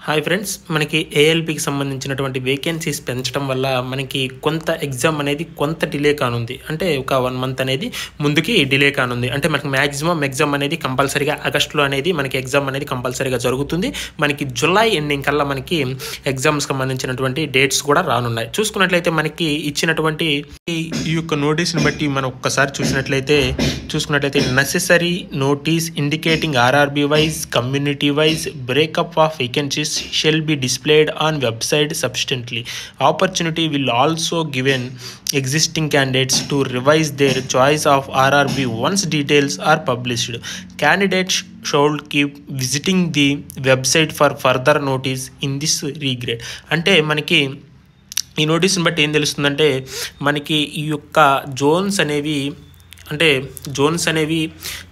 Hi friends, మనకి ఏఎల్పికి సంబంధించినటువంటి vacancies పెంచడం వల్ల మనకి కొంత ఎగ్జామ్ అనేది కొంత డిలే కానుంది. అంటే ఒక 1 మంత్ అనేది ముందుకి డిలే కానుంది. అంటే మనకి మ్యాక్సిమం ఎగ్జామ్ అనేది కంపల్సరీగా ఆగస్టులో అనేది మనకి ఎగ్జామ్ అనేది కంపల్సరీగా జరుగుతుంది. మనకి జులై ఎండింగ్ కల్లా మనకి ఎగ్జామ్స్కి సంబంధించినటువంటి డేట్స్ కూడా రానున్నాయి. చూసుకున్నట్లయితే మనకి ఇచ్చినటువంటి ఈ యొక్క నోటీస్ని బట్టి మనం ఒక్కసారి చూసుకున్నట్లయితే necessary notice indicating RRB wise community wise breakup of vacancies shall be displayed on website subsequently. Opportunity will also given existing candidates to revise their choice of RRB once details are published. Candidates should keep visiting the website for further notice in this regard. అంటే మనకి ఈ నోటీస్ని బట్టి ఏం తెలుస్తుందంటే మనకి ఈ యొక్క Jones అనేవి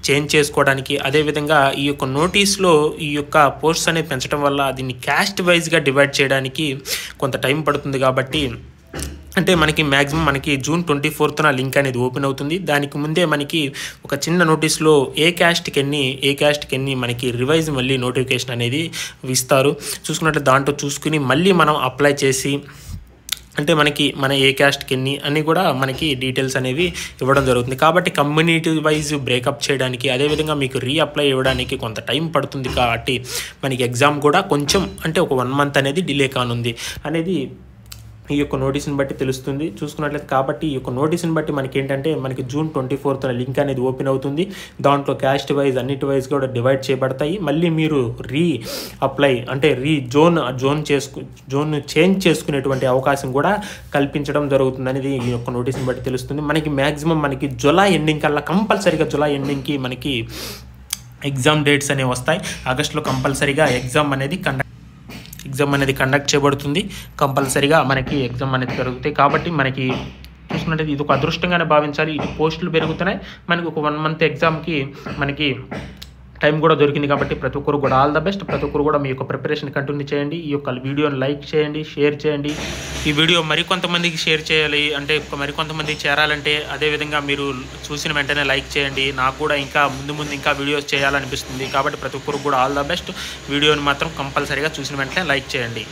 change చేసుకోవడానికి, అదేవిధంగా ఈ యొక్క నోటీస్లో ఈ యొక్క పోస్ట్స్ అనేవి పెంచడం వల్ల దీన్ని క్యాస్ట్ వైజ్గా డివైడ్ చేయడానికి కొంత టైం పడుతుంది. కాబట్టి అంటే మనకి మ్యాక్సిమం మనకి జూన్ 24న లింక్ అనేది ఓపెన్ అవుతుంది. దానికి ముందే మనకి ఒక చిన్న నోటీస్లో ఏ క్యాస్ట్కి ఎన్ని మనకి రివైజ్ మళ్ళీ నోటిఫికేషన్ అనేది ఇస్తారు. చూసుకున్నట్టు దాంట్లో చూసుకుని మళ్ళీ మనం అప్లై చేసి అంటే మనకి మన ఏ క్యాస్ట్కి ఎన్ని అని కూడా మనకి డీటెయిల్స్ అనేవి ఇవ్వడం జరుగుతుంది. కాబట్టి కమ్యూనిటీ వైజ్ బ్రేకప్ చేయడానికి, అదేవిధంగా మీకు రీఅప్లై ఇవ్వడానికి కొంత టైం పడుతుంది. కాబట్టి మనకి ఎగ్జామ్ కూడా కొంచెం అంటే ఒక 1 మంత్ అనేది డిలే కానుంది అనేది ఈ యొక్క నోటీస్ని బట్టి తెలుస్తుంది. చూసుకున్నట్లయితే కాబట్టి ఈ యొక్క నోటీస్ని బట్టి మనకి ఏంటంటే మనకి జూన్ 24న లింక్ అనేది ఓపెన్ అవుతుంది. దాంట్లో క్యాస్ట్ వైజ్ అన్నిటి వైజ్ కూడా డివైడ్ చేయబడతాయి. మళ్ళీ మీరు అప్లై అంటే జోన్ చేంజ్ చేసుకునేటువంటి అవకాశం కూడా కల్పించడం జరుగుతుంది అనేది ఈ యొక్క నోటీస్ని బట్టి తెలుస్తుంది. మనకి మ్యాక్సిమం మనకి జులై ఎండింగ్ కల్లా కంపల్సరీగా జులై ఎండింగ్కి మనకి ఎగ్జామ్ డేట్స్ అనేవి వస్తాయి. ఆగస్టులో కంపల్సరీగా ఎగ్జామ్ అనేది కండక్ట్ చేయబడుతుంది. కంపల్సరీగా మనకి ఎగ్జామ్ అనేది జరుగుతాయి. కాబట్టి మనకి చూసుకున్నట్లయితే ఇది ఒక అదృష్టంగానే భావించాలి. ఇది పోస్టులు పెరుగుతున్నాయి, మనకి ఒక 1 మంత్ ఎగ్జామ్కి మనకి టైం కూడా దొరికింది. కాబట్టి ప్రతి ఒక్కరు కూడా ఆల్ ద బెస్ట్. ప్రతి ఒక్కరు కూడా మీ యొక్క ప్రిపరేషన్ కంటిన్యూ చేయండి. ఈ యొక్క వీడియోని లైక్ చేయండి, షేర్ చేయండి. ఈ వీడియో మరికొంతమందికి షేర్ చేయాలి అంటే మరికొంతమందికి చేరాలంటే అదేవిధంగా మీరు చూసిన వెంటనే లైక్ చేయండి. నాకు కూడా ఇంకా ముందు ఇంకా వీడియోస్ చేయాలనిపిస్తుంది. కాబట్టి ప్రతి ఒక్కరు కూడా ఆల్ ద బెస్ట్. వీడియోని మాత్రం కంపల్సరీగా చూసిన వెంటనే లైక్ చేయండి.